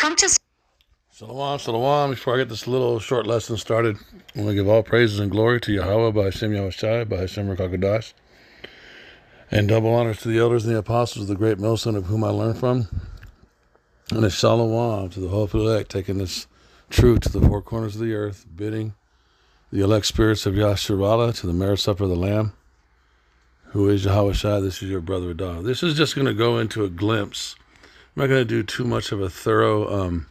Trump just... Shalom, shalom. Before I get this little short lesson started, I want to give all praises and glory to Yahweh, by Hashem Yahushai, by Hashem Rakakadash, and double honors to the elders and the apostles of the great millstone of whom I learned from. And a shalom to the whole elect, taking this truth to the four corners of the earth, bidding the elect spirits of Yahshua to the marriage supper of the Lamb, who is Yahushai. This is your brother Adon. This is just going to go into a glimpse. I'm not going to do too much of a thorough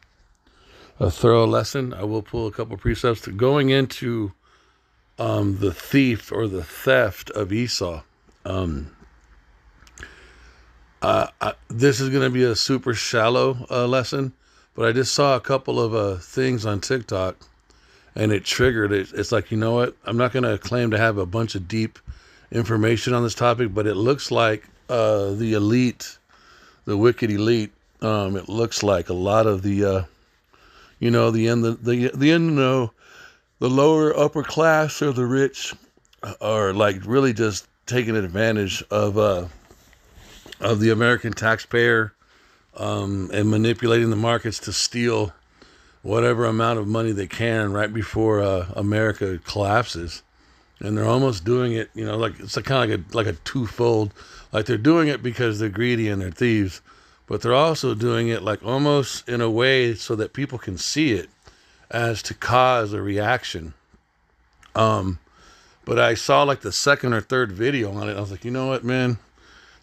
lesson. I will pull a couple precepts to going into the thief or the theft of Esau. This is going to be a super shallow lesson, but I just saw a couple of things on TikTok, and it triggered it. It's like, you know what? I'm not going to claim to have a bunch of deep information on this topic, but it looks like the elite, the wicked elite. It looks like a lot of the the lower upper class or the rich are like really just taking advantage of the American taxpayer and manipulating the markets to steal whatever amount of money they can right before America collapses. And they're almost doing it, like it's kind of like a twofold. Like they're doing it because they're greedy and they're thieves, but they're also doing it like almost in a way so that people can see it as to cause a reaction. But I saw like the second or third video on it. I was like, you know what, man?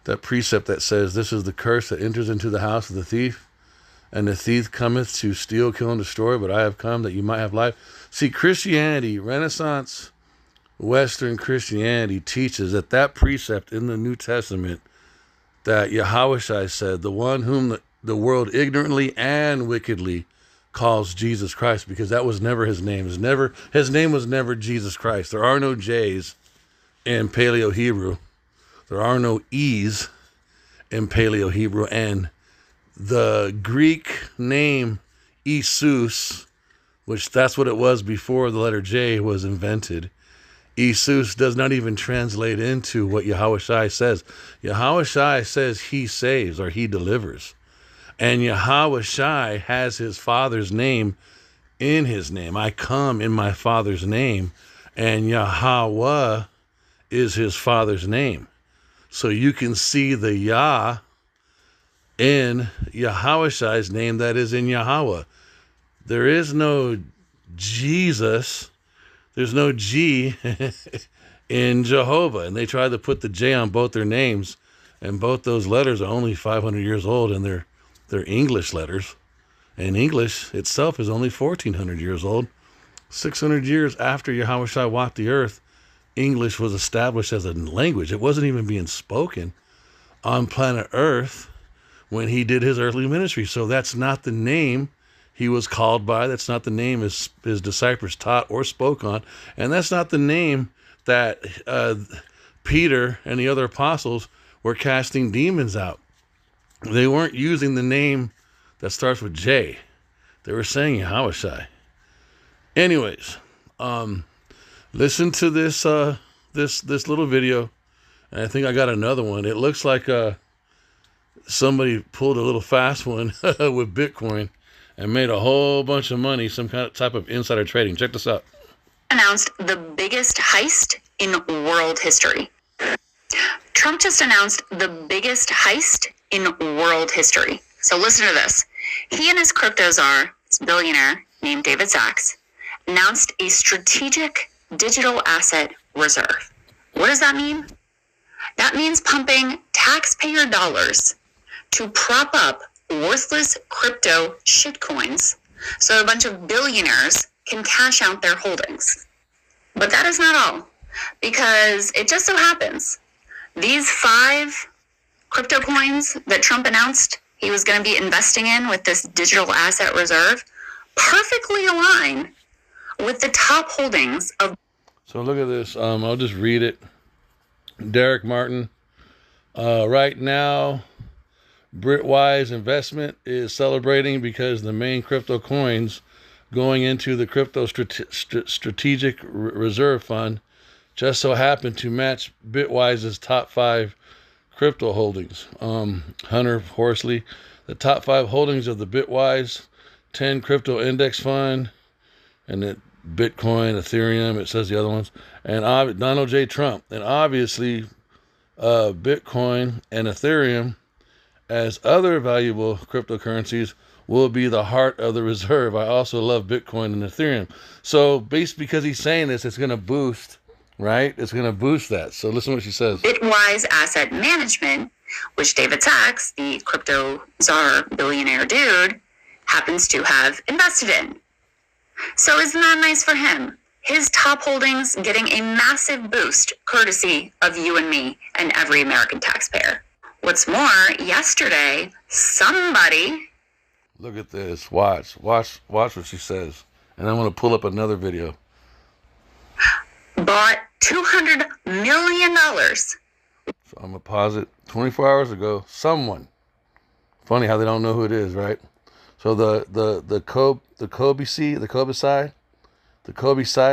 That precept that says, this is the curse that enters into the house of the thief, and the thief cometh to steal, kill, and destroy, but I have come that you might have life. See, Christianity, Renaissance, Western Christianity teaches that precept in the New Testament that Yahushua said, the one whom the world ignorantly and wickedly calls Jesus Christ, because that was never his name. His name was never Jesus Christ. There are no J's in Paleo Hebrew. There are no E's in Paleo Hebrew, and the Greek name Jesus, which that's what it was before the letter J was invented. Jesus does not even translate into what Yahushua says. Yahushua says he saves or he delivers. And Yahushua has his Father's name in his name. I come in my Father's name, and Yahweh is his Father's name. So you can see the Yah in Yahushua's name that is in Yahweh. There is no Jesus. There's no G in Jehovah. And they tried to put the J on both their names, and both those letters are only 500 years old, and they're English letters. And English itself is only 1,400 years old. 600 years after Yahushua walked the earth, English was established as a language. It wasn't even being spoken on planet Earth when he did his earthly ministry. So that's not the name he was called by. That's not the name his disciples taught or spoke on. And that's not the name that Peter and the other apostles were casting demons out. They weren't using the name that starts with J. They were saying Yahushua. Anyways, listen to this this little video, and I think I got another one. It looks like somebody pulled a little fast one with Bitcoin and made a whole bunch of money, some kind of type of insider trading. Check this out. Announced the biggest heist in world history. Trump just announced the biggest heist in world history. So listen to this. He and his crypto czar, this billionaire named David Sachs, announced a strategic digital asset reserve. What does that mean? That means pumping taxpayer dollars to prop up worthless crypto shitcoins so a bunch of billionaires can cash out their holdings. But that is not all, because it just so happens these 5 crypto coins that Trump announced he was going to be investing in with this digital asset reserve perfectly align with the top holdings of... So look at this. I'll just read it. Derek Martin. Right now, Bitwise Investment is celebrating because the main crypto coins going into the Crypto Strategic Reserve Fund just so happened to match Bitwise's top 5 crypto holdings. Hunter Horsley, the top 5 holdings of the Bitwise 10 crypto index fund, and then Bitcoin, Ethereum, it says the other ones, and Donald J. Trump. And obviously, Bitcoin and Ethereum, as other valuable cryptocurrencies, will be the heart of the reserve. I also love Bitcoin and Ethereum. So, based because he's saying this, it's going to boost, right? It's going to boost that. So, listen to what she says. Bitwise Asset Management, which David Sachs, the crypto czar billionaire dude, happens to have invested in. So isn't that nice for him? His top holdings getting a massive boost courtesy of you and me and every American taxpayer. What's more, yesterday, somebody... Look at this. Watch what she says. And I'm going to pull up another video. Bought $200 million. So I'm going to pause it. 24 hours ago, someone. Funny how they don't know who it is, right? So the Kobe Psi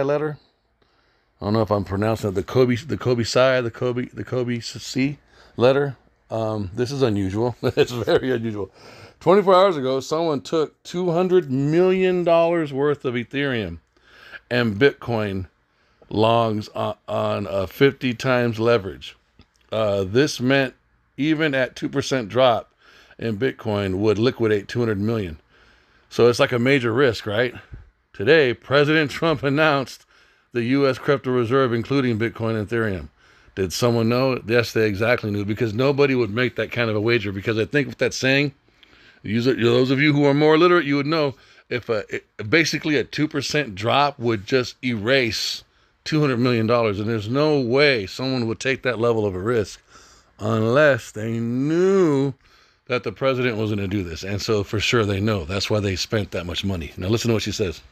letter. I don't know if I'm pronouncing it. The Kobe C letter. This is unusual. It's very unusual. 24 hours ago, someone took $200 million worth of Ethereum and Bitcoin longs on 50 times leverage. This meant even at 2% drop in Bitcoin would liquidate 200 million. So it's like a major risk, right? Today, President Trump announced the U.S. crypto reserve, including Bitcoin and Ethereum. Did someone know? Yes, they exactly knew, because nobody would make that kind of a wager. Because I think what that's saying, those of you who are more literate, you would know if basically a 2% drop would just erase $200 million. And there's no way someone would take that level of a risk unless they knew that the president was going to do this. And so for sure they know. That's why they spent that much money. Now listen to what she says.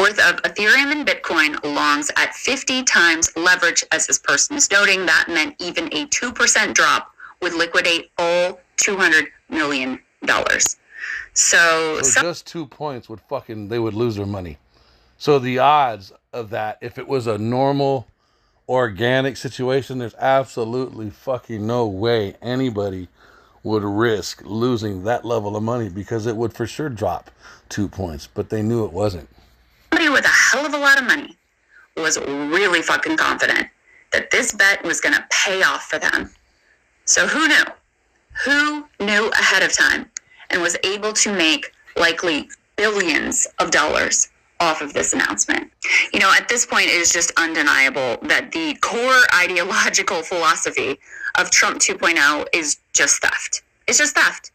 Worth of Ethereum and Bitcoin longs at 50 times leverage, as this person is noting. That meant even a 2% drop would liquidate all $200 million. So just 2 points they would lose their money. So the odds of that, if it was a normal organic situation, there's absolutely fucking no way anybody would risk losing that level of money, because it would for sure drop 2 points, but they knew it wasn't. Somebody with a hell of a lot of money was really fucking confident that this bet was going to pay off for them. So who knew? Who knew ahead of time and was able to make likely billions of dollars off of this announcement? You know, at this point, it is just undeniable that the core ideological philosophy of Trump 2.0 is just theft. It's just theft.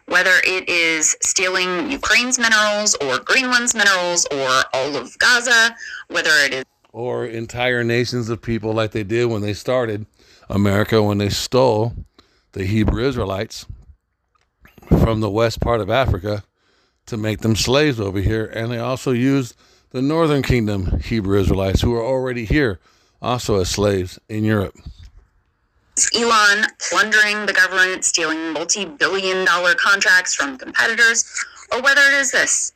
Whether it is stealing Ukraine's minerals or Greenland's minerals or all of Gaza, whether it is... or entire nations of people, like they did when they started America, when they stole the Hebrew Israelites from the west part of Africa to make them slaves over here. And they also used the northern kingdom Hebrew Israelites, who were already here, also as slaves in Europe. Elon plundering the government, stealing multi-billion-dollar contracts from competitors, or whether it is this,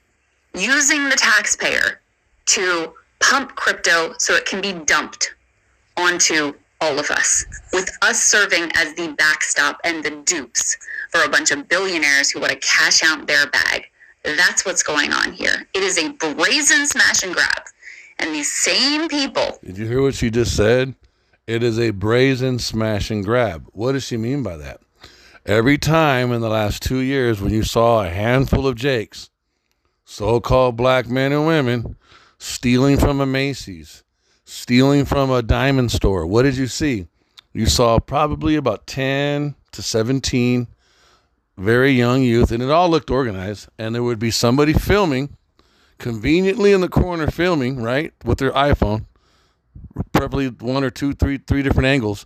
using the taxpayer to pump crypto so it can be dumped onto all of us, with us serving as the backstop and the dupes for a bunch of billionaires who want to cash out their bag. That's what's going on here. It is a brazen smash and grab. And these same people... Did you hear what she just said? It is a brazen smash and grab. What does she mean by that? Every time in the last 2 years when you saw a handful of Jakes, so-called black men and women, stealing from a Macy's, stealing from a diamond store, what did you see? You saw probably about 10 to 17 very young youth, and it all looked organized, and there would be somebody filming, conveniently in the corner filming, right, with their iPhone, probably one or two, three different angles,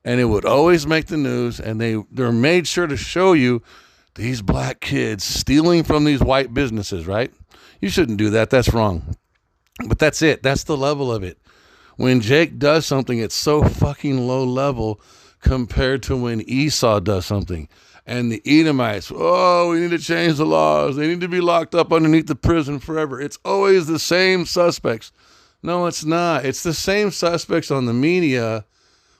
and it would always make the news, and they're made sure to show you these black kids stealing from these white businesses, right? You shouldn't do that. That's wrong. But that's it. That's the level of it. When Jake does something, it's so fucking low level compared to when Esau does something. And the Edomites, oh, we need to change the laws. They need to be locked up underneath the prison forever. It's always the same suspects. No, it's not. It's the same suspects on the media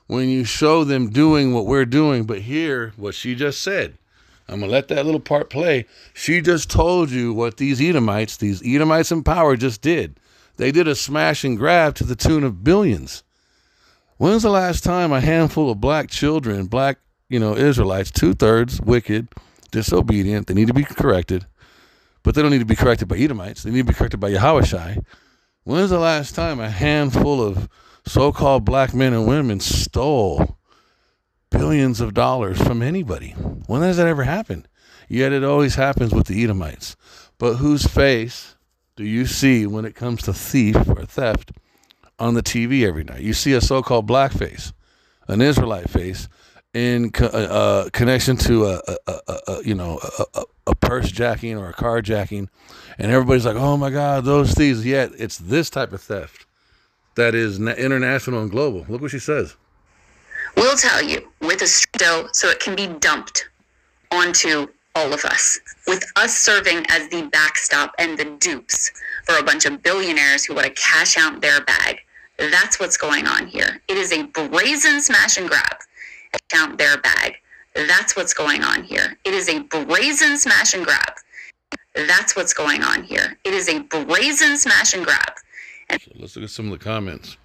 when you show them doing what we're doing. But here, what she just said, I'm going to let that little part play. She just told you what these Edomites in power just did. They did a smash and grab to the tune of billions. When's the last time a handful of black children, black, Israelites, 2/3 wicked, disobedient, they need to be corrected, but they don't need to be corrected by Edomites. They need to be corrected by Yahushai. When's the last time a handful of so-called black men and women stole billions of dollars from anybody? When has that ever happened? Yet it always happens with the Edomites. But whose face do you see when it comes to thief or theft on the TV every night? You see a so-called black face, an Israelite face, in connection to a purse jacking or a car jacking, and everybody's like, "Oh my God, those thieves!" Yet it's this type of theft that is international and global. Look what she says. We'll tell you with a dough so it can be dumped onto all of us, with us serving as the backstop and the dupes for a bunch of billionaires who want to cash out their bag. That's what's going on here. It is a brazen smash and grab. Count their bag. That's what's going on here. It is a brazen smash and grab. That's what's going on here. It is a brazen smash and grab. So let's look at some of the comments.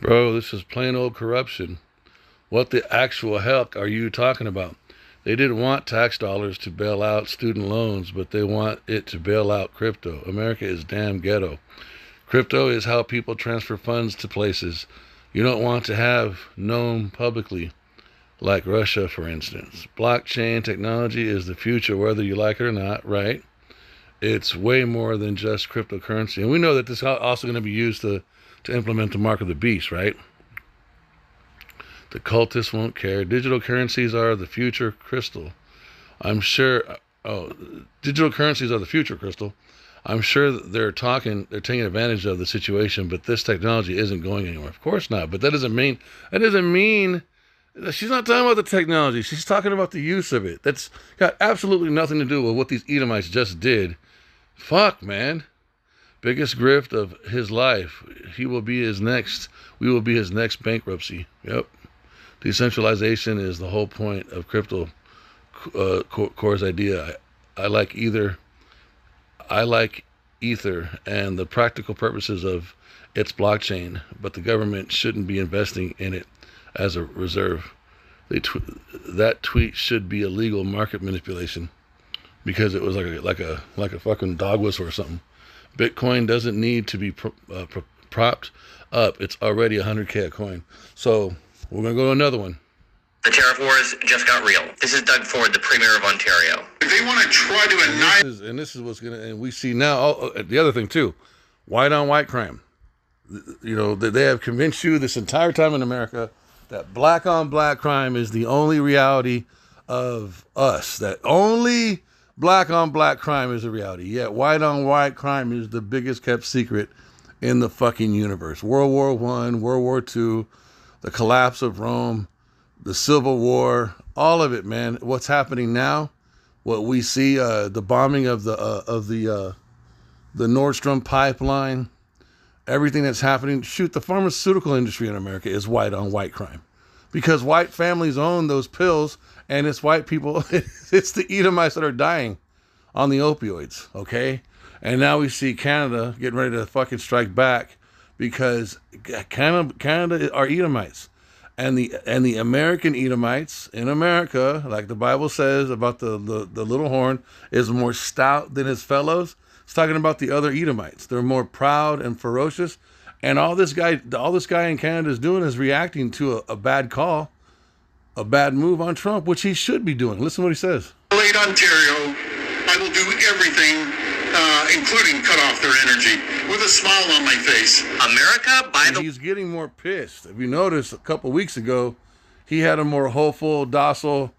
Bro, this is plain old corruption. What the actual heck are you talking about? They didn't want tax dollars to bail out student loans, but they want it to bail out crypto. America is damn ghetto. Crypto is how people transfer funds to places you don't want to have known publicly, like Russia, for instance. Blockchain technology is the future, whether you like it or not, right? It's way more than just cryptocurrency. And we know that this is also going to be used to implement the mark of the beast, right? The cultists won't care. Digital currencies are the future, Crystal. I'm sure. Digital currencies are the future, Crystal. I'm sure that they're taking advantage of the situation, but this technology isn't going anywhere. Of course not. But that doesn't mean she's not talking about the technology. She's talking about the use of it. That's got absolutely nothing to do with what these Edomites just did. Fuck, man. Biggest grift of his life. We will be his next bankruptcy. Yep. Decentralization is the whole point of crypto core's idea. I like Ether and the practical purposes of its blockchain, but the government shouldn't be investing in it as a reserve. That tweet should be illegal market manipulation because it was like a fucking dog whistle or something. Bitcoin doesn't need to be propped up. It's already 100K a coin. So we're going to go to another one. The tariff wars just got real. This is Doug Ford, the Premier of Ontario. If they want to try to annihilate... And this is what's going to... And we see now... the other thing, too. White on white crime. They have convinced you this entire time in America that black on black crime is the only reality of us. That only black on black crime is a reality. Yet white on white crime is the biggest kept secret in the fucking universe. World War I, World War II, the collapse of Rome, the Civil War, all of it, man. What's happening now? What we see, the bombing of the Nordstrom pipeline, everything that's happening. Shoot, the pharmaceutical industry in America is white on white crime, because white families own those pills, and it's white people. It's the Edomites that are dying on the opioids. Okay, and now we see Canada getting ready to fucking strike back because Canada are Edomites. And the American Edomites in America, like the Bible says about the little horn, is more stout than his fellows. It's talking about the other Edomites. They're more proud and ferocious. And all this guy in Canada is doing is reacting to a bad call, a bad move on Trump, which he should be doing. Listen to what he says. Ontario, I will do everything, including cut off their energy, with a smile on my face. America, He's getting more pissed. If you notice, a couple weeks ago, he had a more hopeful, docile,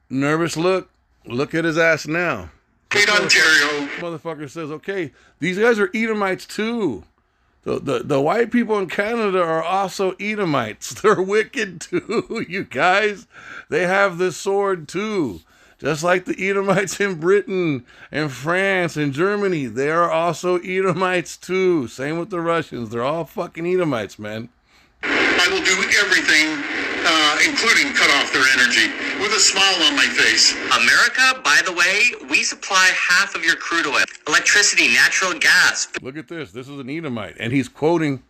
nervous look. Look at his ass now. Ontario. Motherfucker says, okay, these guys are Edomites too. The white people in Canada are also Edomites. They're wicked too, you guys. They have this sword too. Just like the Edomites in Britain and France and Germany, they are also Edomites too. Same with the Russians. They're all fucking Edomites, man. I will do everything, including cut off their energy, with a smile on my face. America, by the way, we supply half of your crude oil, electricity, natural gas. Look at this. This is an Edomite, and he's quoting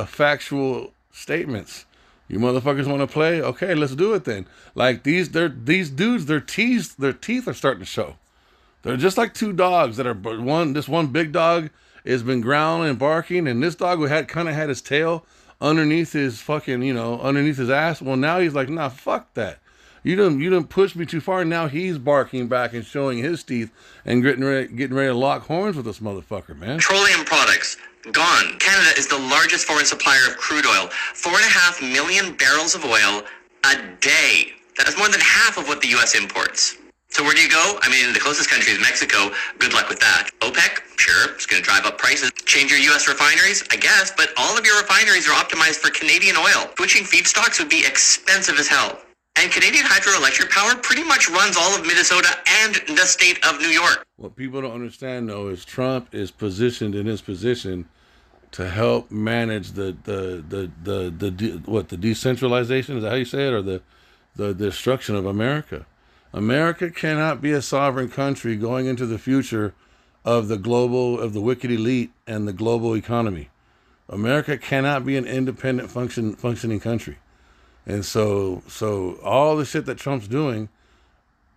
factual statements. You motherfuckers want to play? Okay, let's do it then. Like these dudes, their teeth are starting to show. They're just like two dogs that are this one big dog has been growling and barking, and this dog kind of had his tail underneath his fucking, underneath his ass. Well, now he's like, nah, fuck that. You didn't push me too far. Now he's barking back and showing his teeth and getting ready to lock horns with this motherfucker, man. Petroleum products, gone. Canada is the largest foreign supplier of crude oil. 4.5 million barrels of oil a day. That's more than half of what the U.S. imports. So where do you go? I mean, the closest country is Mexico. Good luck with that. OPEC? Sure, it's going to drive up prices. Change your U.S. refineries? I guess, but all of your refineries are optimized for Canadian oil. Switching feedstocks would be expensive as hell. And Canadian hydroelectric power pretty much runs all of Minnesota and the state of New York. What people don't understand, though, is Trump is positioned in his position to help manage the decentralization, is that how you say it, or the destruction of America. America cannot be a sovereign country going into the future of the wicked elite and the global economy. America cannot be an independent functioning country. And so all the shit that Trump's doing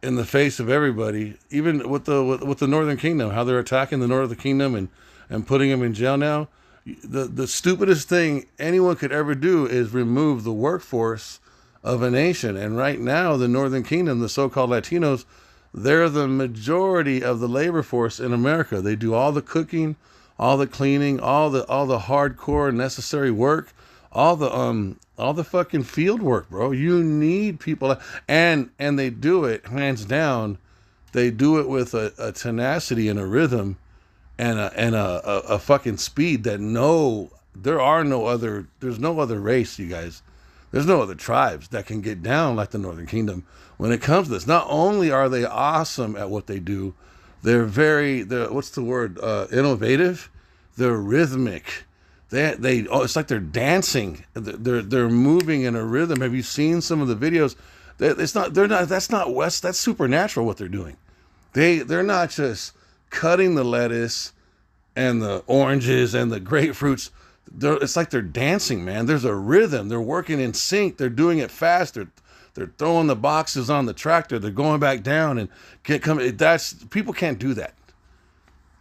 in the face of everybody, even with the Northern Kingdom, how they're attacking the Northern Kingdom and putting them in jail now, the stupidest thing anyone could ever do is remove the workforce of a nation. And right now, the Northern Kingdom, the so-called Latinos, they're the majority of the labor force in America. They do all the cooking, all the cleaning, all the hardcore necessary work, all the fucking field work, bro. You need people, and they do it hands down. They do it with a tenacity and a rhythm and a fucking speed that there's no other race, you guys. There's no other tribes that can get down like the Northern Kingdom when it comes to this. Not only are they awesome at what they do, they're innovative. They're rhythmic. It's like they're dancing. They're moving in a rhythm. Have you seen some of the videos? That's supernatural what they're doing. They're not just cutting the lettuce and the oranges and the grapefruits. It's like they're dancing, man. There's a rhythm. They're working in sync. They're doing it fast. They're throwing the boxes on the tractor. They're going back down and people can't do that.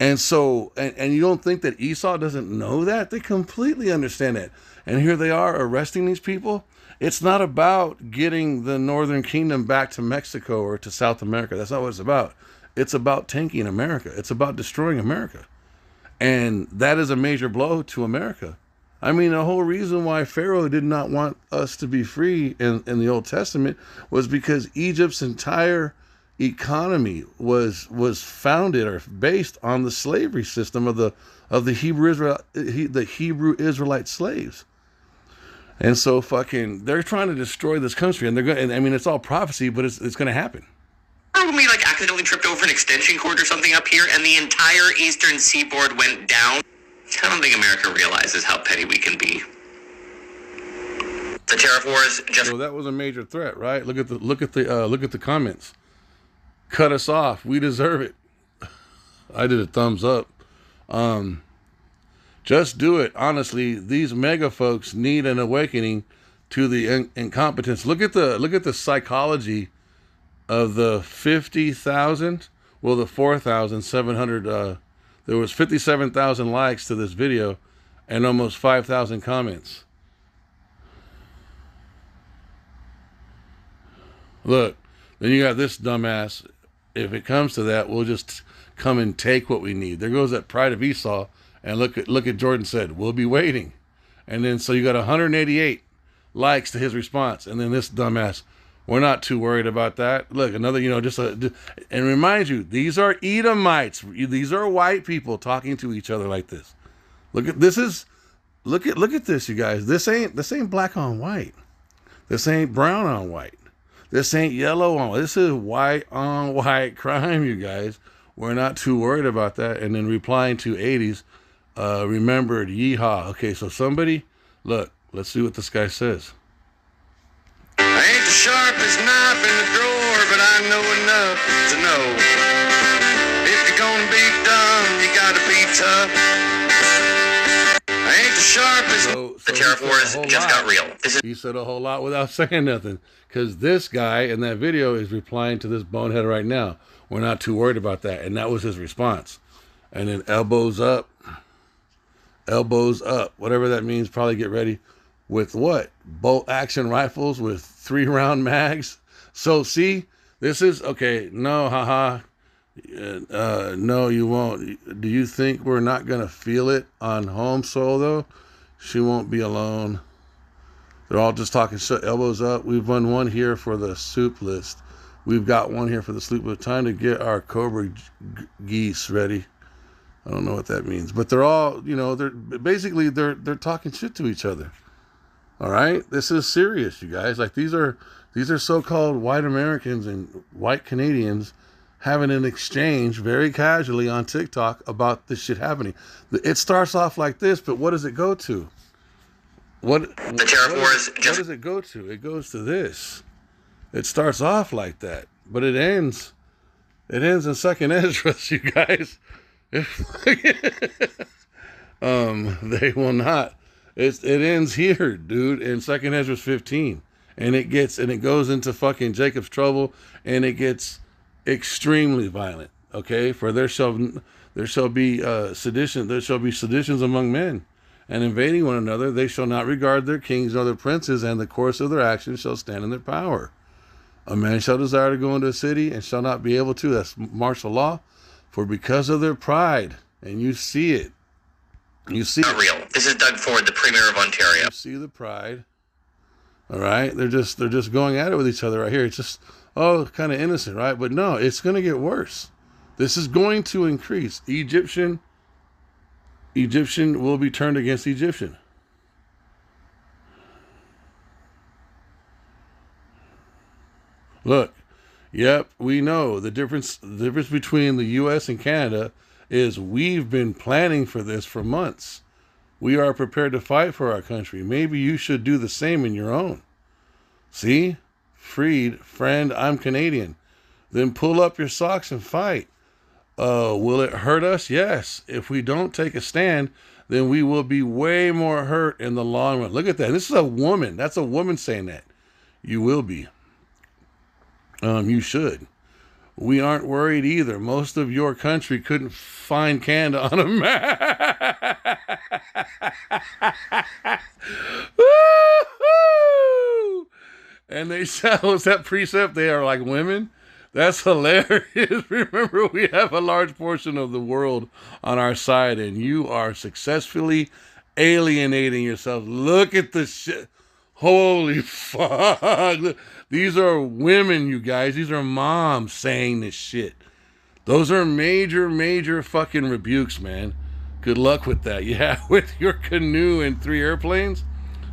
And so, and you don't think that Esau doesn't know that? They completely understand that. And here they are arresting these people. It's not about getting the Northern Kingdom back to Mexico or to South America. That's not what it's about. It's about tanking America. It's about destroying America. And that is a major blow to America. I mean, the whole reason why Pharaoh did not want us to be free in the Old Testament was because Egypt's entire economy was founded or based on the slavery system of the Hebrew Israelite slaves. And so they're trying to destroy this country, and they're going. I mean, it's all prophecy, but it's going to happen. When we accidentally tripped over an extension cord or something up here and the entire eastern seaboard went down, I don't think America realizes how petty we can be. The tariff wars just... So that was a major threat, right? Look at the comments. Cut us off. We deserve it. I did a thumbs up. Just do it. Honestly, these mega folks need an awakening to the incompetence. Look at the psychology of the 50,000, the 4,700, there was 57,000 likes to this video and almost 5,000 comments. Look, then you got this dumbass. If it comes to that, we'll just come and take what we need. There goes that pride of Esau. And look at Jordan said, we'll be waiting. And then so you got 188 likes to his response. And then this dumbass, we're not too worried about that. Look, another, and remind you, these are Edomites. These are white people talking to each other like this. Look at this, you guys. This ain't black on white. This ain't brown on white. This ain't yellow on. This is white on white crime, you guys. We're not too worried about that. And then replying to 80s, remembered, yeehaw. Okay, so somebody, look, let's see what this guy says. I ain't the sharpest knife in the drawer, but I know enough to know. If you're gonna be dumb, you gotta be tough. I ain't the sharpest. So The tariff wars just got real. He said a whole lot without saying nothing. Because this guy in that video is replying to this bonehead right now. We're not too worried about that. And that was his response. And then elbows up. Elbows up. Whatever that means, probably get ready. With what? Bolt action rifles with 3-round mags. So see, this is, okay, no, haha. No, you won't. Do you think we're not going to feel it on home soil, though? She won't be alone. They're all just talking shit. Elbows up. We've won one here for the soup list. We've got one here for the sleep list. Time to get our Cobra geese ready. I don't know what that means. But they're all, you know, they're talking shit to each other. All right? This is serious, you guys. Like, these are so-called white Americans and white Canadians having an exchange very casually on TikTok about this shit happening. It starts off like this, but what does it go to? What does it go to? It goes to this. It starts off like that, but it ends in second Esdras, you guys. They will not. It ends here, dude, in second Esdras 15. And it goes into fucking Jacob's trouble, and it gets extremely violent. Okay? For there shall be sedition, there shall be seditions among men, and invading one another. They shall not regard their kings nor their princes, and the course of their actions shall stand in their power. A man shall desire to go into a city and shall not be able to. That's martial law. For because of their pride, and you see it. You see Not real. This is Doug Ford, the Premier of Ontario. You see the pride. All right? They're just going at it with each other right here. It's just, kind of innocent, right? But no, it's going to get worse. This is going to increase. Egyptian will be turned against Egyptian. Look, yep, we know the difference between the U.S. and Canada is we've been planning for this for months. We are prepared to fight for our country. Maybe you should do the same in your own. See? Freed, friend, I'm Canadian. Then pull up your socks and fight. Will it hurt us? Yes. If we don't take a stand, then we will be way more hurt in the long run. Look at that. This is a woman. That's a woman saying that. You will be. You should. We aren't worried either. Most of your country couldn't find Canada on a map. Woo-hoo! And they was that precept, they are like women. That's hilarious. Remember, we have a large portion of the world on our side, and you are successfully alienating yourself. Look at the shit. Holy fuck. These are women, you guys. These are moms saying this shit. Those are major, major fucking rebukes, man. Good luck with that. Yeah, with your canoe and 3 airplanes,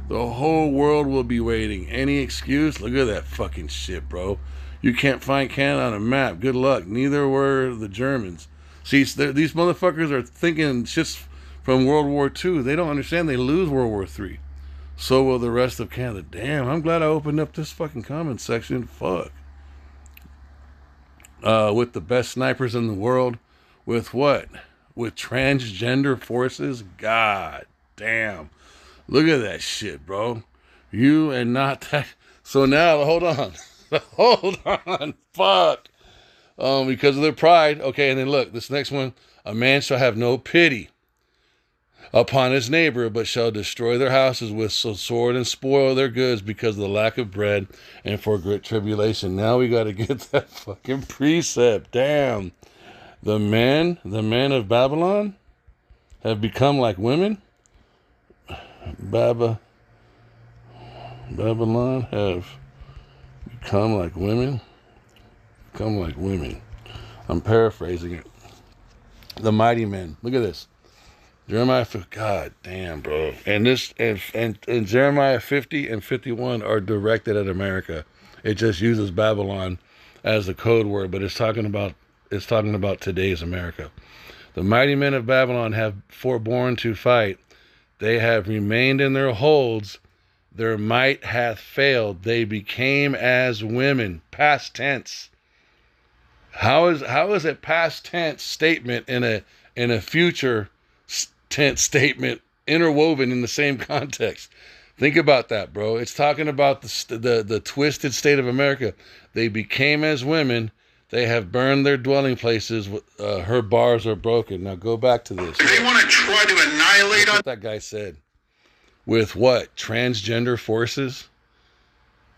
the whole world will be waiting. Any excuse? Look at that fucking shit, bro. You can't find Canada on a map. Good luck. Neither were the Germans. See, these motherfuckers are thinking shit's from World War II. They don't understand they lose World War III. So will the rest of Canada. Damn, I'm glad I opened up this fucking comment section. Fuck. With the best snipers in the world. With what? With transgender forces? God damn. Look at that shit, bro. You and not that. So now, hold on. Hold on. Fuck. Because of their pride. Okay, and then look, this next one. A man shall have no pity upon his neighbor, but shall destroy their houses with sword and spoil their goods because of the lack of bread and for great tribulation. Now we got to get that fucking precept. Damn. The men of Babylon have become like women. Babylon have become like women. Become like women. I'm paraphrasing it. The mighty men. Look at this. Jeremiah, God damn, bro. And this and Jeremiah 50 and 51 are directed at America. It just uses Babylon as the code word, but it's talking about today's America. The mighty men of Babylon have forborne to fight. They have remained in their holds. Their might hath failed. They became as women. Past tense. How is a past tense statement in a future tense statement interwoven in the same context? Think about that, bro. It's talking about the twisted state of America. They became as women. They have burned their dwelling places. Her bars are broken. Now go back to this. They want to try to annihilate us. What that guy said. With what? Transgender forces?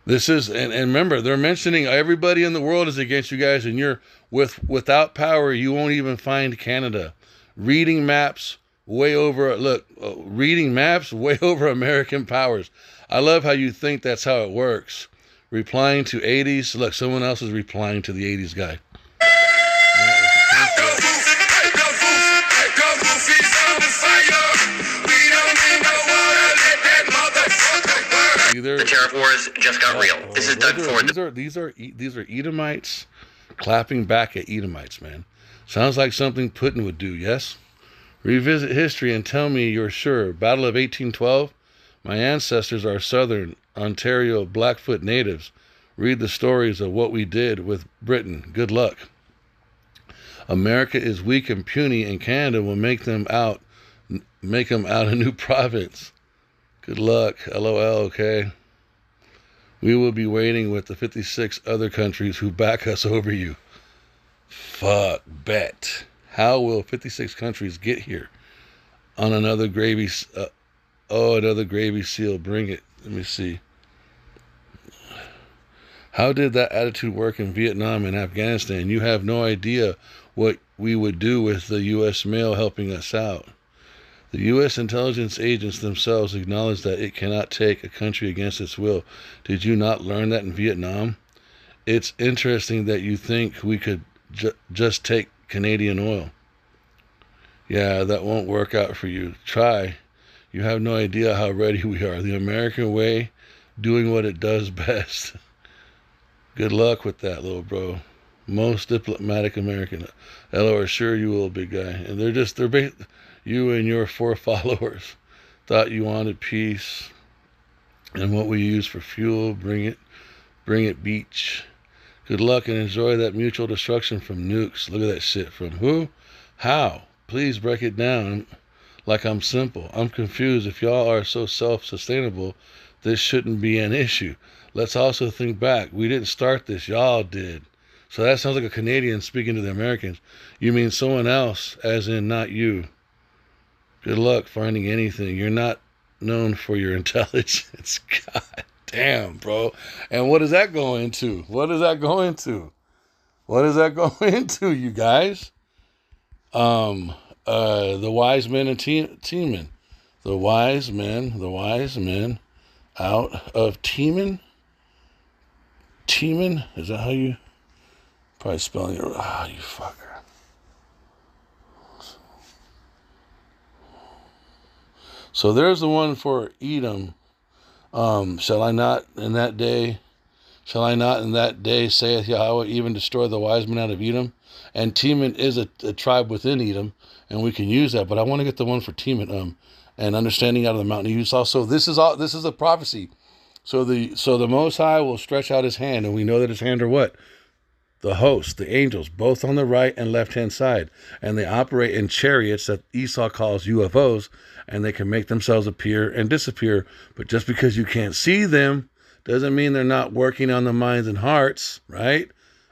This is, and remember, they're mentioning everybody in the world is against you guys, and you're without power, you won't even find Canada. Reading maps way over, reading maps way over American powers. I love how you think that's how it works. Replying to 80s. Look, someone else is replying to the 80s guy. The tariff wars just got real. This is Doug Ford. These are Edomites clapping back at Edomites, man. Sounds like something Putin would do, yes? Revisit history and tell me you're sure. Battle of 1812? My ancestors are Southern Ontario Blackfoot natives. Read the stories of what we did with Britain. Good luck. America is weak and puny, and Canada will make them out a new province. Good luck. LOL, okay? We will be waiting with the 56 other countries who back us over you. Fuck, bet. How will 56 countries get here? On another gravy, another gravy seal. Bring it. Let me see. How did that attitude work in Vietnam and Afghanistan? You have no idea what we would do with the U.S. mail helping us out. The U.S. intelligence agents themselves acknowledge that it cannot take a country against its will. Did you not learn that in Vietnam? It's interesting that you think we could just take Canadian oil. Yeah, that won't work out for you. Try. You have no idea how ready we are. The American way, doing what it does best. Good luck with that, little bro. Most diplomatic American. Hello, assure you will, big guy. And they're you and your 4 followers thought you wanted peace. And what we use for fuel, bring it beach. Good luck and enjoy that mutual destruction from nukes. Look at that shit. From who? How? Please break it down like I'm simple. I'm confused. If y'all are so self-sustainable, this shouldn't be an issue. Let's also think back. We didn't start this. Y'all did. So that sounds like a Canadian speaking to the Americans. You mean someone else, as in not you. Good luck finding anything. You're not known for your intelligence. God damn, bro. And what does that go into? What does that go into? What does that go into, you guys? The wise men and Teman. The wise men out of Teman. Teman? Is that how you? Probably spelling it. Ah, you fucker. So there's the one for Edom. Shall I not in that day, saith Yahweh, even destroy the wise men out of Edom? And Teman is a tribe within Edom, and we can use that. But I want to get the one for Teman, and understanding out of the mountain of Esau. So this is a prophecy. So the Most High will stretch out his hand, and we know that his hand are what? The host, the angels, both on the right and left-hand side. And they operate in chariots that Esau calls UFOs, and they can make themselves appear and disappear. But just because you can't see them doesn't mean they're not working on the minds and hearts, right,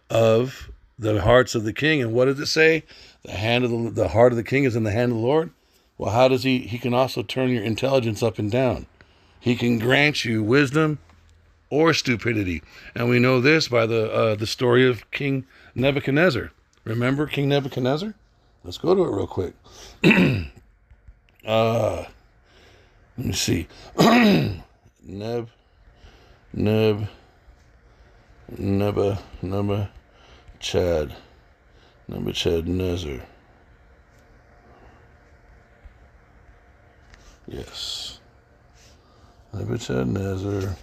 of the hearts of the king. And what does it say? The heart of the king is in the hand of the Lord. Well, how does he can also turn your intelligence up and down. He can grant you wisdom or stupidity. And we know this by the story of King Nebuchadnezzar. Remember King Nebuchadnezzar? Let's go to it real quick. Let me see. Nebuchadnezzar. Yes. Nebuchadnezzar.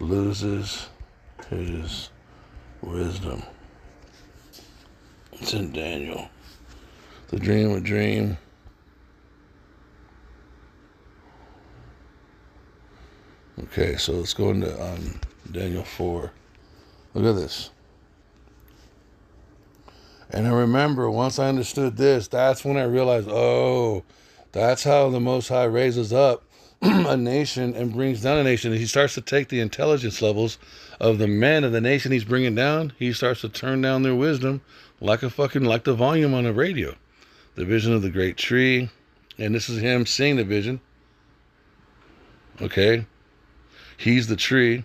loses his wisdom. It's in Daniel. The dream of dream. Okay, so let's go into Daniel 4. Look at this. And I remember once I understood this, that's when I realized, oh, that's how the Most High raises up a nation and brings down a nation. He starts to take the intelligence levels of the men of the nation he's bringing down. He starts to turn down their wisdom like the volume on a radio. The vision of the great tree. And this is him seeing the vision. Okay. He's the tree.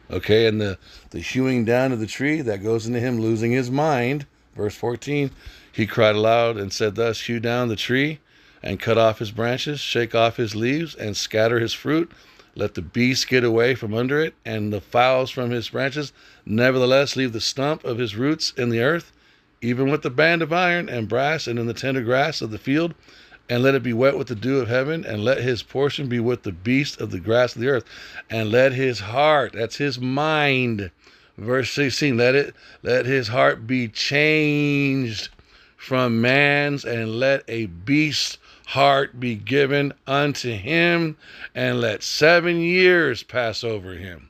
Okay, and the hewing down of the tree, that goes into him losing his mind. Verse 14, he cried aloud and said thus, hew down the tree and cut off his branches, shake off his leaves and scatter his fruit. Let the beasts get away from under it and the fowls from his branches. Nevertheless, leave the stump of his roots in the earth, even with the band of iron and brass and in the tender grass of the field. And let it be wet with the dew of heaven, and let his portion be with the beasts of the grass of the earth, and let his heart, that's his mind, verse 16, let his heart be changed from man's, and let a beast's heart be given unto him, and let 7 years pass over him.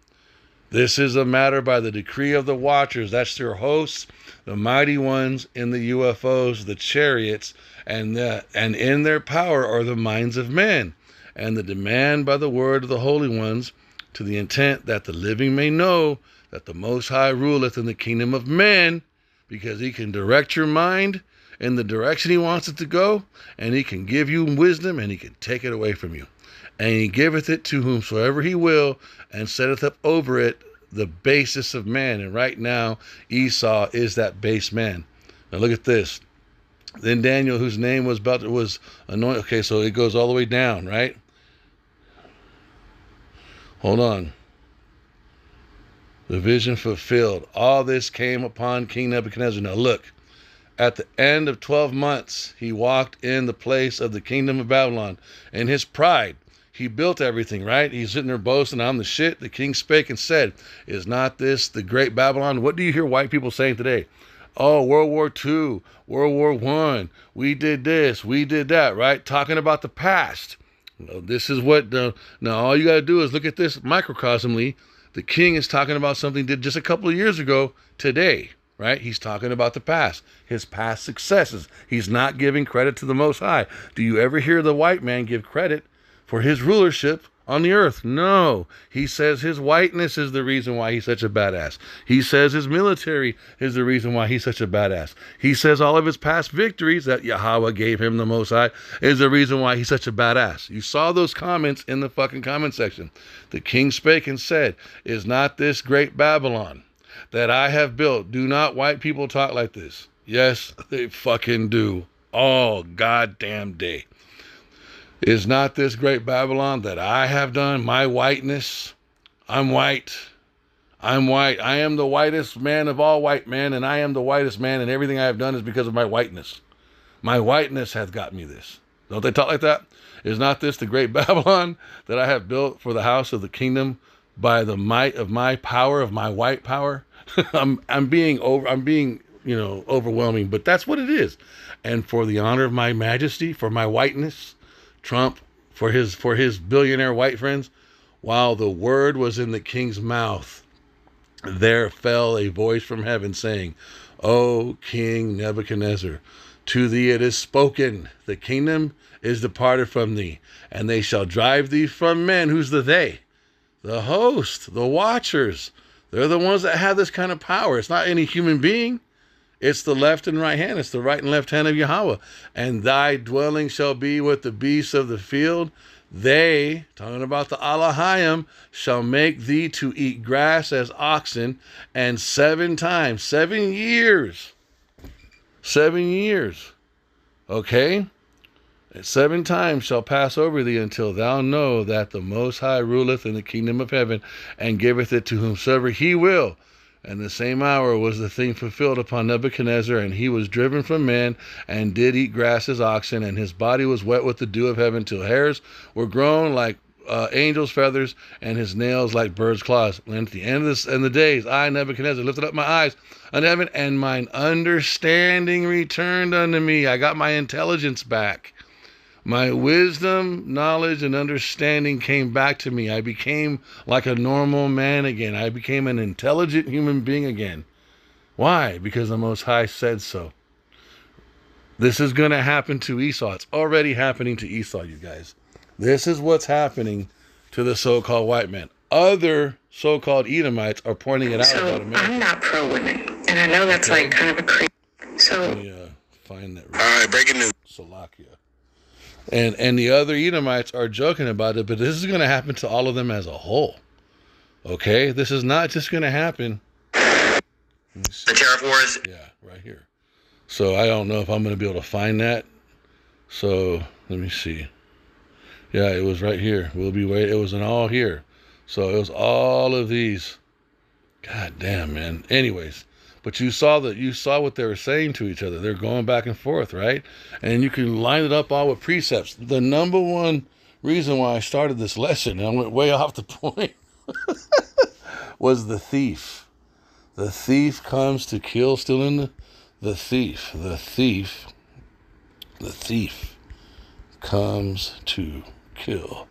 This is a matter by the decree of the watchers, that's their hosts, the mighty ones in the UFOs, the chariots, and in their power are the minds of men, and the demand by the word of the holy ones, to the intent that the living may know that the Most High ruleth in the kingdom of men, because he can direct your mind in the direction he wants it to go, and he can give you wisdom, and he can take it away from you. And he giveth it to whomsoever he will, and setteth up over it the basis of man. And right now, Esau is that base man. Now look at this. Then Daniel, whose name was anointed. Okay, so it goes all the way down, right? Hold on. The vision fulfilled. All this came upon King Nebuchadnezzar. Now look, at the end of 12 months, he walked in the place of the kingdom of Babylon. In his pride, he built everything, right? He's sitting there boasting, I'm the shit. The king spake and said, is not this the great Babylon? What do you hear white people saying today? Oh, World War II, World War I, we did this, we did that, right? Talking about the past. Well, this is what, now all you got to do is look at this microcosmically. The king is talking about something he did just a couple of years ago today, right? He's talking about the past, his past successes. He's not giving credit to the Most High. Do you ever hear the white man give credit for his rulership on the earth? No. He says his whiteness is the reason why he's such a badass. He says his military is the reason why he's such a badass. He says all of his past victories that Yahweh gave him, the Most High, is the reason why he's such a badass. You saw those comments in the fucking comment section. The king spake and said, is not this great Babylon that I have built? Do not white people talk like this? Yes, they fucking do. All goddamn day. Is not this great Babylon that I have done? My whiteness. I'm white. I'm white. I am the whitest man of all white men, and I am the whitest man, and everything I have done is because of my whiteness. My whiteness hath got me this. Don't they talk like that? Is not this the great Babylon that I have built for the house of the kingdom by the might of my power, of my white power? I'm being overwhelming, but that's what it is. And for the honor of my majesty, for my whiteness, Trump, for his billionaire white friends, while the word was in the king's mouth, there fell a voice from heaven saying, O King Nebuchadnezzar, to thee it is spoken, the kingdom is departed from thee, and they shall drive thee from men. Who's the they? The host, the watchers. They're the ones that have this kind of power. It's not any human being. It's the left and right hand. It's the right and left hand of Yahweh. And thy dwelling shall be with the beasts of the field. They, talking about the Alahayim, shall make thee to eat grass as oxen. And 7 times, 7 years. 7 years. Okay? 7 times shall pass over thee until thou know that the Most High ruleth in the kingdom of heaven and giveth it to whomsoever he will. And the same hour was the thing fulfilled upon Nebuchadnezzar, and he was driven from men, and did eat grass as oxen, and his body was wet with the dew of heaven, till hairs were grown like angel's feathers, and his nails like birds' claws. And at the end of this, and the days, I, Nebuchadnezzar, lifted up my eyes unto heaven, and mine understanding returned unto me. I got my intelligence back. My wisdom, knowledge, and understanding came back to me. I became like a normal man again. I became an intelligent human being again. Why? Because the Most High said so. This is going to happen to Esau. It's already happening to Esau, you guys. This is what's happening to the so-called white man. Other so-called Edomites are pointing it out about America. I'm not pro-women, and I know that's like kind of a creep. So Let me find that. All right, breaking news. Salakia. And the other Edomites are joking about it, but this is going to happen to all of them as a whole. Okay? This is not just going to happen. The tariff wars. Yeah, right here. So I don't know if I'm going to be able to find that. So let me see. Yeah, it was right here. It was in all here. So it was all of these. God damn, man. Anyways, but you saw what they were saying to each other. They're going back and forth, right? And you can line it up all with precepts. The number one reason why I started this lesson, and I went way off the point, was the thief. The thief comes to kill, steal, and the thief comes to kill.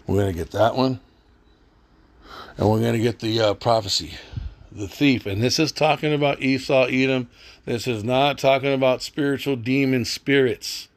We're going to get that one. And we're going to get the prophecy. The thief. And this is talking about Esau, Edom. This is not talking about spiritual demon spirits.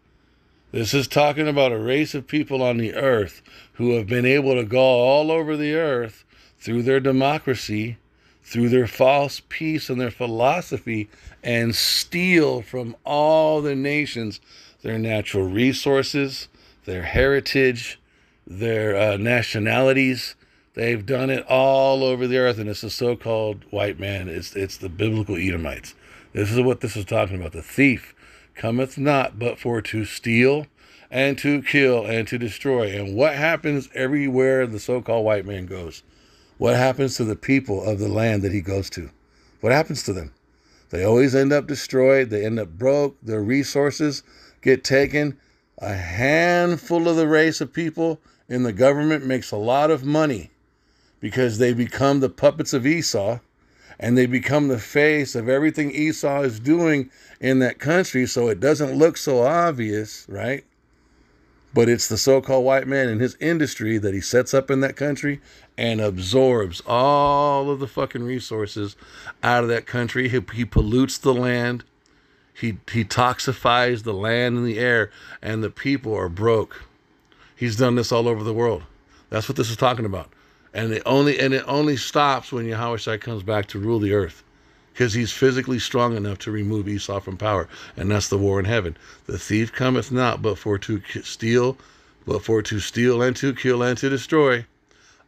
This is talking about a race of people on the earth who have been able to go all over the earth through their democracy, through their false peace and their philosophy, and steal from all the nations their natural resources, their heritage, their nationalities. They've done it all over the earth, and it's the so-called white man. It's the biblical Edomites. This is what this is talking about. The thief cometh not but for to steal and to kill and to destroy. And what happens everywhere the so-called white man goes? What happens to the people of the land that he goes to? What happens to them? They always end up destroyed. They end up broke. Their resources get taken. A handful of the race of people in the government makes a lot of money because they become the puppets of Esau, and they become the face of everything Esau is doing in that country, so it doesn't look so obvious, right? But it's the so-called white man and his industry that he sets up in that country and absorbs all of the fucking resources out of that country. He pollutes the land. He toxifies the land and the air, and the people are broke. He's done this all over the world. That's what this is talking about. And it only stops when Yahweh comes back to rule the earth, because he's physically strong enough to remove Esau from power, and that's the war in heaven. The thief cometh not but for to steal, and to kill and to destroy.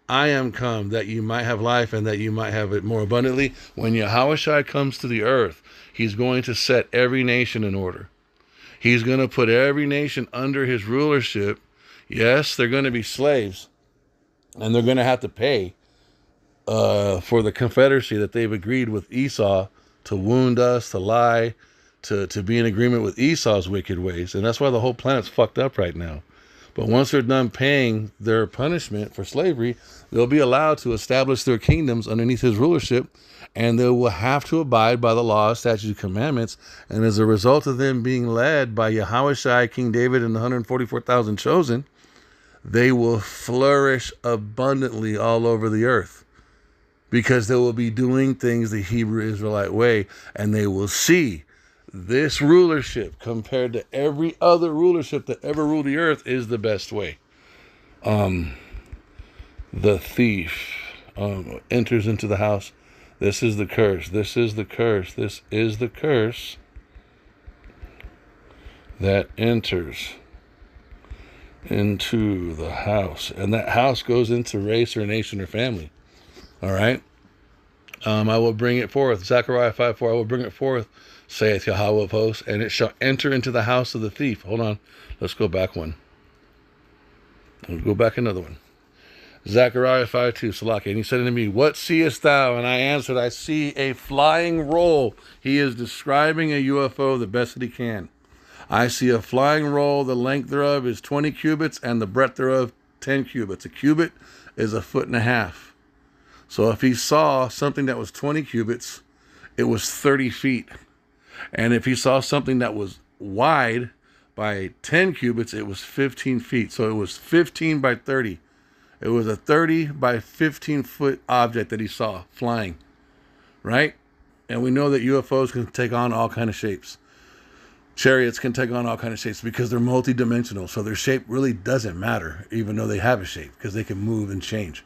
I am come that you might have life, and that you might have it more abundantly. When Yahweh comes to the earth, he's going to set every nation in order. He's going to put every nation under his rulership. Yes, they're going to be slaves, and they're going to have to pay for the confederacy that they've agreed with Esau to wound us, to lie, to be in agreement with Esau's wicked ways. And that's why the whole planet's fucked up right now. But once they're done paying their punishment for slavery, they'll be allowed to establish their kingdoms underneath his rulership, and they will have to abide by the laws, statutes, and commandments. And as a result of them being led by Yahushua, King David, and the 144,000 chosen, they will flourish abundantly all over the earth, because they will be doing things the Hebrew Israelite way, and they will see this rulership compared to every other rulership that ever ruled the earth is the best way. The thief enters into the house. This is the curse. This is the curse. This is the curse that enters into the house. And that house goes into race or nation or family. All right? I will bring it forth. Zechariah 5:4. I will bring it forth, saith Yahweh of hosts, and it shall enter into the house of the thief. Hold on. Let's go back one. We'll go back another one. Zechariah 5:2. Salaki. And he said unto me, what seest thou? And I answered, I see a flying roll. He is describing a UFO the best that he can. I see a flying roll. The length thereof is 20 cubits, and the breadth thereof 10 cubits. A cubit is 1.5 feet. So if he saw something that was 20 cubits, it was 30 feet. And if he saw something that was wide by 10 cubits, it was 15 feet. So it was 15 by 30. It was a 30 by 15 foot object that he saw flying, right? And we know that UFOs can take on all kind of shapes. Chariots can take on all kind of shapes because they're multidimensional. So their shape really doesn't matter, even though they have a shape, because they can move and change.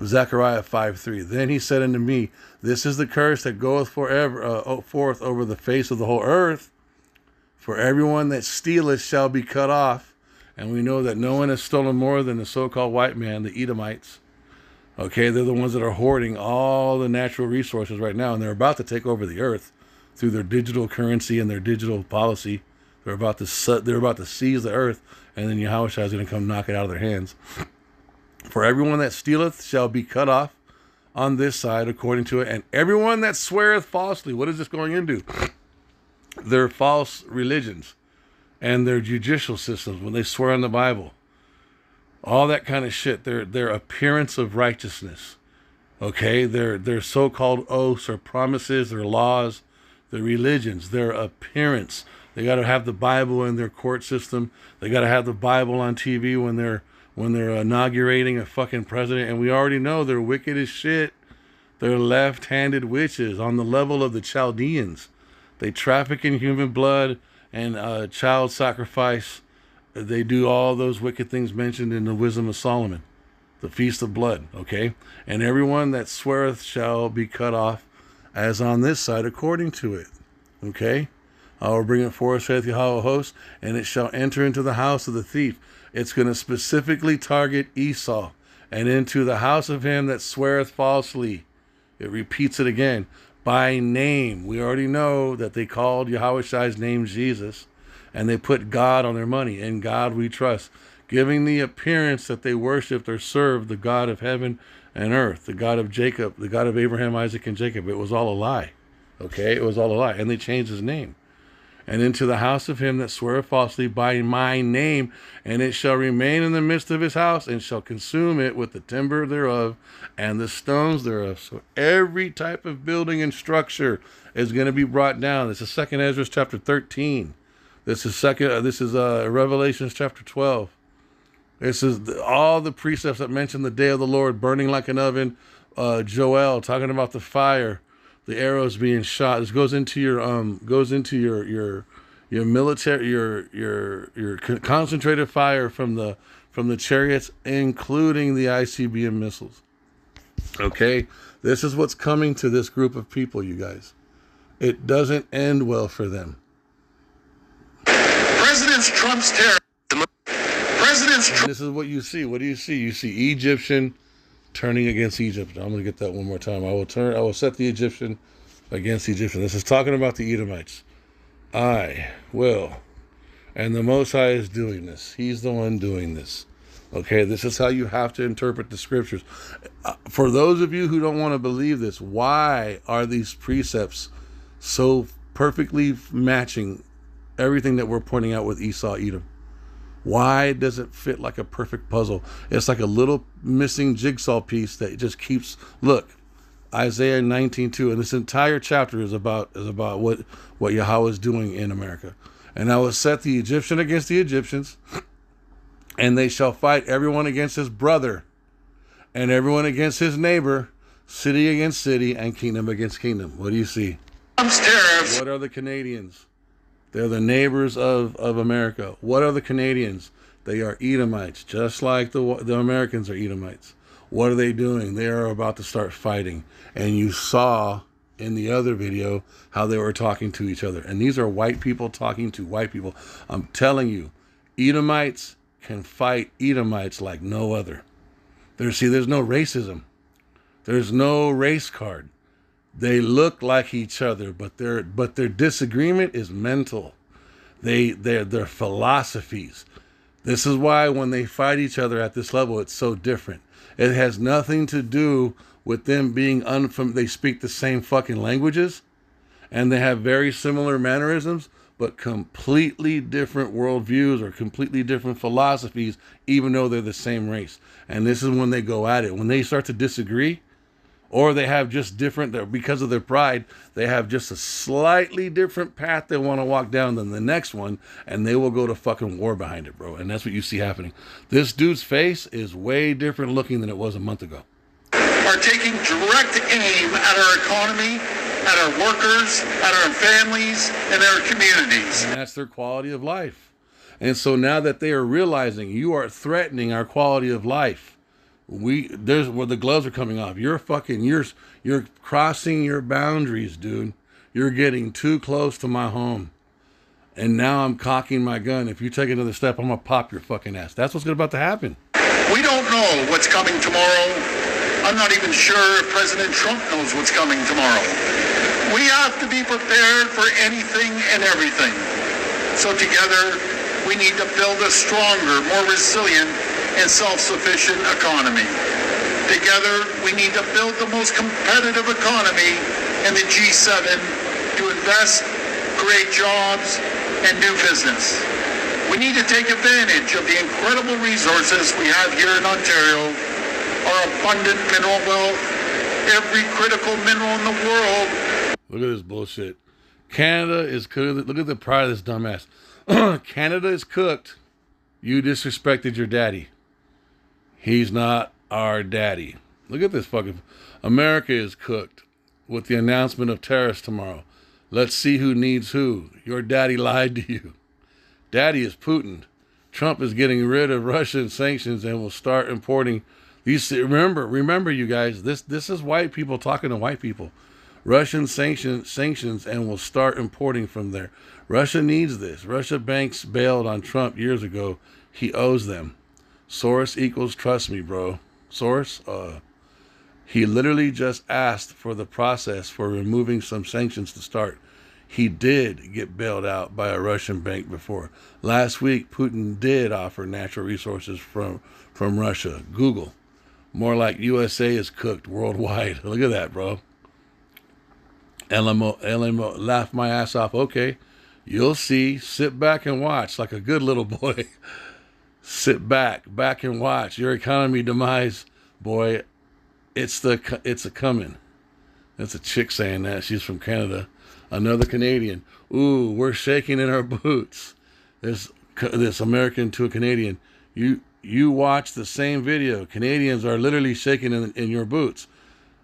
Zechariah 5:3. Then he said unto me, this is the curse that goeth forever forth over the face of the whole earth. For everyone that stealeth shall be cut off. And we know that no one has stolen more than the so-called white man, the Edomites. Okay, they're the ones that are hoarding all the natural resources right now, and they're about to take over the earth through their digital currency and their digital policy. They're about to seize the earth, and then Yahushua is going to come knock it out of their hands. For everyone that stealeth shall be cut off on this side according to it, and everyone that sweareth falsely. What is this going into? Their false religions and their judicial systems when they swear on the Bible. All that kind of shit. Their appearance of righteousness. Okay? Their so-called oaths or promises or laws, their religions, their appearance. They got to have the Bible in their court system. They got to have the Bible on TV when they're inaugurating a fucking president. And we already know they're wicked as shit. They're left-handed witches on the level of the Chaldeans. They traffic in human blood and child sacrifice. They do all those wicked things mentioned in the Wisdom of Solomon, the Feast of Blood, okay? And everyone that sweareth shall be cut off, as on this side, according to it, okay? I will bring it forth, saith Yahweh host, and it shall enter into the house of the thief. It's going to specifically target Esau, and into the house of him that sweareth falsely. It repeats it again. By name. We already know that they called Yahushai's name Jesus, and they put God on their money. In God we trust, giving the appearance that they worshipped or served the God of heaven and earth, the God of Jacob, the God of Abraham, Isaac, and Jacob. It was all a lie. Okay? It was all a lie. And they changed his name. And into the house of him that sweareth falsely by my name, and it shall remain in the midst of his house, and shall consume it with the timber thereof and the stones thereof. So every type of building and structure is going to be brought down. This is 2 Ezra chapter 13. This is Revelations chapter 12. This is all the precepts that mention the day of the Lord, burning like an oven. Joel talking about the fire, the arrows being shot. This goes into your military, your concentrated fire from the chariots, including the ICBM missiles. Okay, this is what's coming to this group of people, you guys. It doesn't end well for them. President Trump's terror. This is what you see. What do you see? You see Egyptian turning against Egypt. I'm going to get that one more time. I will set the Egyptian against Egyptian. This is talking about the Edomites. I will. And the Most High is doing this. He's the one doing this. Okay, this is how you have to interpret the scriptures. For those of you who don't want to believe this, why are these precepts so perfectly matching everything that we're pointing out with Esau, Edom? Why does it fit like a perfect puzzle? It's like a little missing jigsaw piece that just keeps. Look, Isaiah 19:2, and this entire chapter is about what Yahweh is doing in America. And I will set the Egyptian against the Egyptians, and they shall fight everyone against his brother, and everyone against his neighbor, city against city, and kingdom against kingdom. What do you see? What are the Canadians? They're the neighbors of America. What are the Canadians? They are Edomites, just like the Americans are Edomites. What are they doing? They are about to start fighting. And you saw in the other video how they were talking to each other. And these are white people talking to white people. I'm telling you, Edomites can fight Edomites like no other. There's no racism. There's no race card. They look like each other, but their disagreement is mental. Their philosophies. This is why when they fight each other at this level, it's so different. It has nothing to do with them being they speak the same fucking languages, and they have very similar mannerisms, but completely different worldviews or completely different philosophies, even though they're the same race. And this is when they go at it. When they start to disagree, or they have just different, because of their pride, they have just a slightly different path they want to walk down than the next one, and they will go to fucking war behind it, bro. And that's what you see happening. This dude's face is way different looking than it was a month ago. Are taking direct aim at our economy, at our workers, at our families, and our communities. And that's their quality of life. And so now that they are realizing you are threatening our quality of life, there's where the gloves are coming off. You're crossing your boundaries, dude. You're getting too close to my home. And now I'm cocking my gun. If you take another step, I'm going to pop your fucking ass. That's what's about to happen. We don't know what's coming tomorrow. I'm not even sure if President Trump knows what's coming tomorrow. We have to be prepared for anything and everything. So together, we need to build a stronger, more resilient, and self-sufficient economy. Together, we need to build the most competitive economy in the G7 to invest, create jobs, and do business. We need to take advantage of the incredible resources we have here in Ontario, our abundant mineral wealth, every critical mineral in the world. Look at this bullshit. Canada is cooked. Look at the pride of this dumbass. Canada is cooked. You disrespected your daddy. He's not our daddy. Look at this fucking... America is cooked with the announcement of tariffs tomorrow. Let's see who needs who. Your daddy lied to you. Daddy is Putin. Trump is getting rid of Russian sanctions and will start importing these. Remember, you guys, this is white people talking to white people. Russian sanctions and will start importing from there. Russia needs this. Russia banks bailed on Trump years ago. He owes them. Source equals trust me, bro. Source, he literally just asked for the process for removing some sanctions to start. He did get bailed out by a Russian bank before. Last week, Putin did offer natural resources from Russia. Google. More like USA is cooked worldwide. Look at that, bro. LMO, laugh my ass off. Okay, you'll see. Sit back and watch like a good little boy. Sit back and watch. Your economy demise, boy. It's a coming. That's a chick saying that. She's from Canada. Another Canadian. Ooh, we're shaking in our boots. This American to a Canadian. You watch the same video. Canadians are literally shaking in your boots.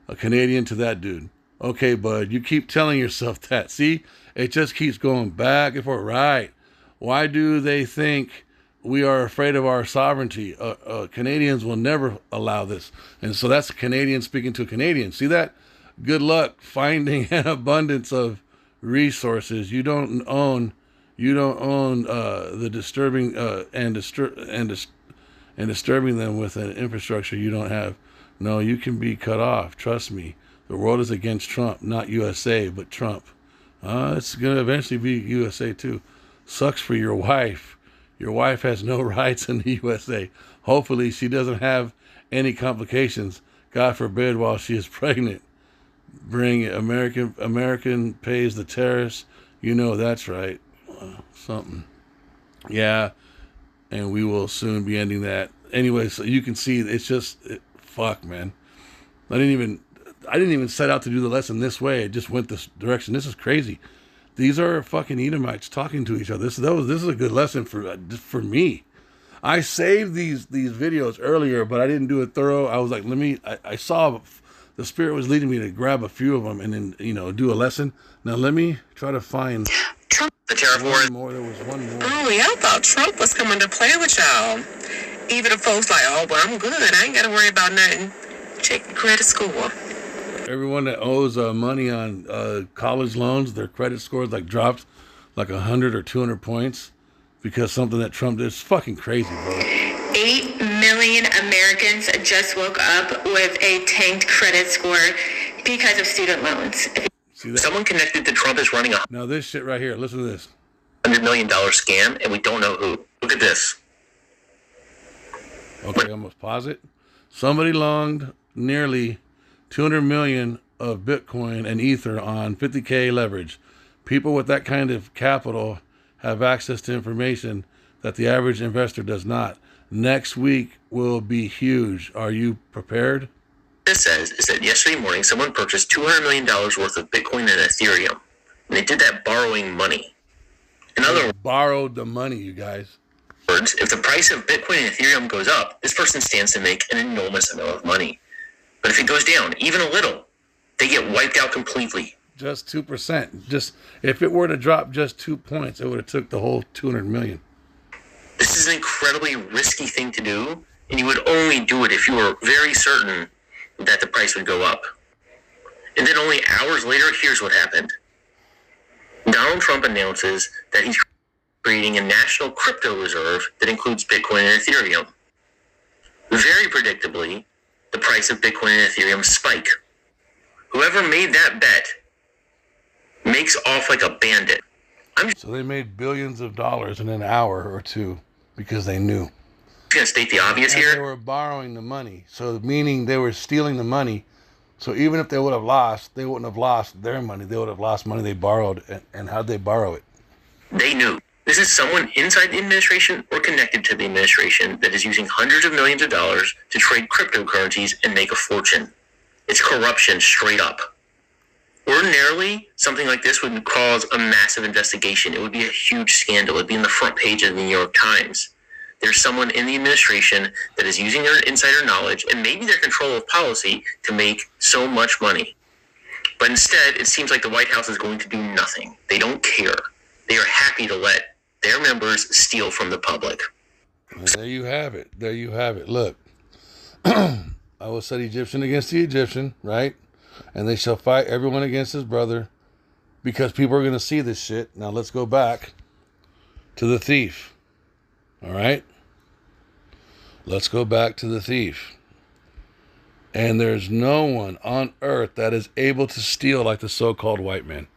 A Canadian to that dude. Okay, bud, you keep telling yourself that. See, it just keeps going back and forth. Right. Why do they think we are afraid of our sovereignty? Canadians will never allow this. And so that's a Canadian speaking to a Canadian. See that? Good luck finding an abundance of resources. You don't own the disturbing and disturbing them with an infrastructure you don't have. No, you can be cut off. Trust me. The world is against Trump, not USA, but Trump. It's going to eventually be USA too. Sucks for your wife. Your wife has no rights in the USA. Hopefully she doesn't have any complications. God forbid while she is pregnant. Bring it. American pays the terrorists. You know that's right. Something. Yeah. And we will soon be ending that. Anyway, so you can see it's just fuck, man. I didn't even set out to do the lesson this way. It just went this direction. This is crazy. These are fucking Edomites talking to each other. This is a good lesson for me. I saved these videos earlier, but I didn't do it thorough. I was like, I saw the Spirit was leading me to grab a few of them and then, do a lesson. Now let me try to find Trump, the tariff war. more. There was one more. Oh, y'all thought Trump was coming to play with y'all. Even the folks like, oh, but I'm good. I ain't got to worry about nothing. Check the credit score. Everyone that owes money on college loans, their credit scores dropped 100 or 200 points because something that Trump did. It's fucking crazy, bro. 8 million Americans just woke up with a tanked credit score because of student loans. See that? Someone connected to Trump is running a Now this shit right here. Listen to this. $100 million scam, and we don't know who. Look at this. Okay, I'm gonna pause it. Somebody longed nearly 200 million of Bitcoin and Ether on 50K leverage. People with that kind of capital have access to information that the average investor does not. Next week will be huge. Are you prepared? This says is that yesterday morning someone purchased $200 million worth of Bitcoin and Ethereum. And they did that borrowing money. In other Borrowed the money, you guys. words, if the price of Bitcoin and Ethereum goes up, this person stands to make an enormous amount of money. But if it goes down even a little, they get wiped out completely. Just 2%. Just if it were to drop just 2 points, it would have took the whole 200 million. This is an incredibly risky thing to do, and you would only do it if you were very certain that the price would go up. And then only hours later, here's what happened. Donald Trump announces that he's creating a national crypto reserve that includes Bitcoin and Ethereum. Very predictably, the price of Bitcoin and Ethereum spike. Whoever made that bet makes off like a bandit. So they made billions of dollars in an hour or two because they knew. I'm going to state the obvious And they here. were borrowing the money. So meaning they were stealing the money. So even if they would have lost, they wouldn't have lost their money. They would have lost money they borrowed. And how'd they borrow it? They knew. This is someone inside the administration or connected to the administration that is using hundreds of millions of dollars to trade cryptocurrencies and make a fortune. It's corruption straight up. Ordinarily, something like this would cause a massive investigation. It would be a huge scandal. It would be in the front page of the New York Times. There's someone in the administration that is using their insider knowledge and maybe their control of policy to make so much money. But instead, it seems like the White House is going to do nothing. They don't care. They are happy to let their members steal from the public. And there you have it. There you have it. Look, I will set Egyptian against the Egyptian, right? And they shall fight everyone against his brother, because people are going to see this shit. Now let's go back to the thief. All right? Let's go back to the thief. And there's no one on earth that is able to steal like the so-called white man.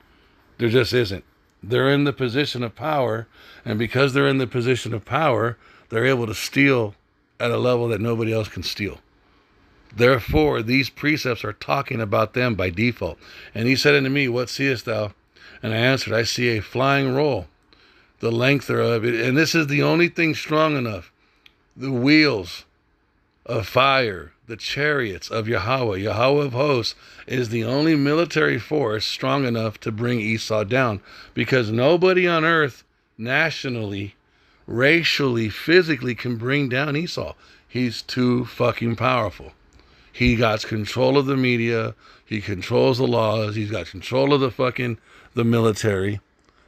There just isn't. They're in the position of power, and because they're in the position of power, they're able to steal at a level that nobody else can steal. Therefore, these precepts are talking about them by default. And he said unto me, what seest thou? And I answered, I see a flying roll, the length thereof. And this is the only thing strong enough. The wheels of fire, the chariots of Yahweh, Yahweh of hosts, is the only military force strong enough to bring Esau down. Because nobody on earth, nationally, racially, physically, can bring down Esau. He's too fucking powerful. He got control of the media. He controls the laws. He's got control of the military.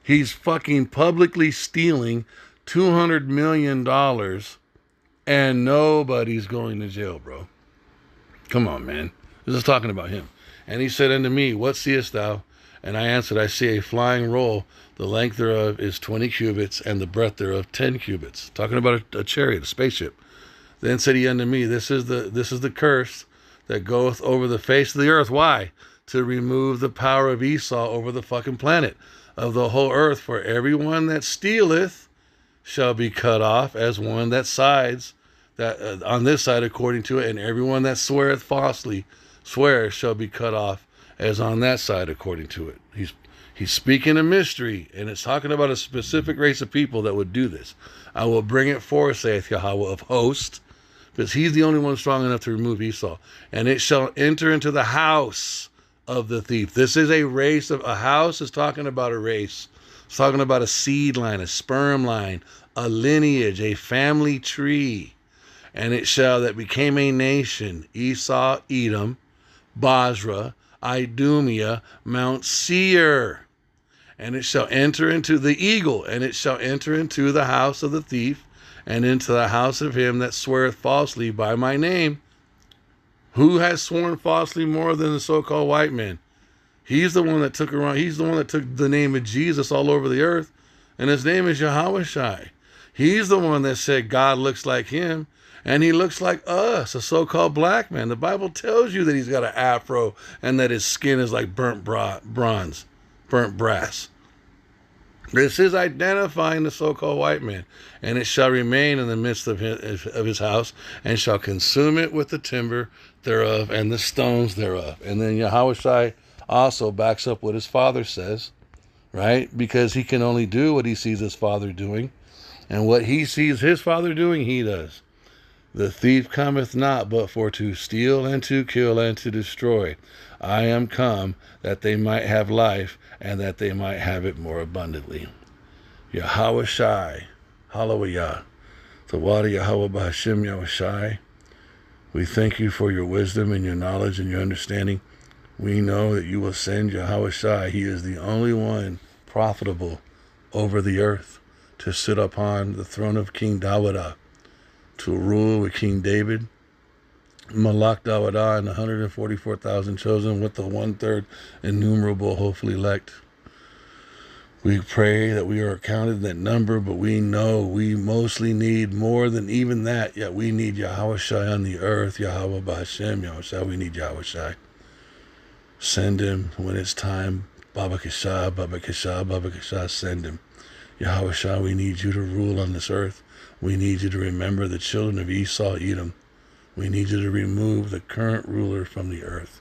He's fucking publicly stealing $200 million and nobody's going to jail, bro. Come on, man. This is talking about him. And he said unto me, what seest thou? And I answered, I see a flying roll. The length thereof is 20 cubits and the breadth thereof 10 cubits. Talking about a chariot, a spaceship. Then said he unto me, this is the curse that goeth over the face of the earth. Why? To remove the power of Esau over the fucking planet of the whole earth. For everyone that stealeth shall be cut off as one that sides that on this side according to it, and everyone that sweareth falsely shall be cut off as on that side according to it. He's speaking a mystery, and it's talking about a specific race of people that would do this. I will bring it forth, saith Yahweh of hosts, because he's the only one strong enough to remove Esau. And it shall enter into the house of the thief. This is a race of a house is talking about a race. It's talking about a seed line, a sperm line, a lineage, a family tree. And it shall that became a nation, Esau, Edom, Basra, Idumea, Mount Seir. And it shall enter into the eagle, and it shall enter into the house of the thief, and into the house of him that sweareth falsely by my name. Who has sworn falsely more than the so-called white man? He's the one that took around. He's the one that took the name of Jesus all over the earth, and his name is Yahweh Shai. He's the one that said God looks like him, and he looks like us, a so-called black man. The Bible tells you that he's got an afro and that his skin is like burnt brass. This is identifying the so-called white man. And it shall remain in the midst of his house, and shall consume it with the timber thereof and the stones thereof. And then Yahweh Shai also backs up what his father says, right? Because he can only do what he sees his father doing. And what he sees his father doing, he does. The thief cometh not but for to steal and to kill and to destroy. I am come that they might have life and that they might have it more abundantly. Yahweh Shai, Hallelujah. Tawada Yahweh B'Hashem Yahweh Shai. We thank you for your wisdom and your knowledge and your understanding. We know that you will send Yahweh Shai. He is the only one profitable over the earth to sit upon the throne of King Dawidah, to rule with King David, Malak Dawidah, and 144,000 chosen with the 1/3 innumerable hopefully elect. We pray that we are counted in that number, but we know we mostly need more than even that. Yet we need Yahweh Shai on the earth, Yahweh B'Hashem, Yahweh Shai. We need Yahweh Shai. Send him when it's time. Baba Kishah, Baba Kishah, Baba Kishah, send him. Yahweh Shai, we need you to rule on this earth. We need you to remember the children of Esau, Edom. We need you to remove the current ruler from the earth.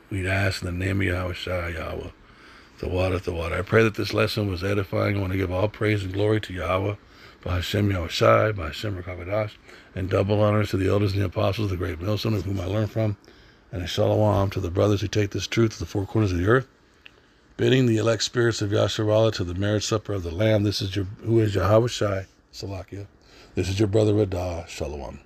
We ask in the name of Yahweh Shai, Yahweh. The water. I pray that this lesson was edifying. I want to give all praise and glory to Yahweh, B'Hashem Yahweh Shai, B'Hashem Rakavadash, and double honors to the elders and the apostles, the great millstone of whom I learned from, and a shalom to the brothers who take this truth to the four corners of the earth, bidding the elect spirits of Yasharallah to the marriage supper of the Lamb. This is who is Yahweh Shai, Salakia. This is your brother Radah, Shalom.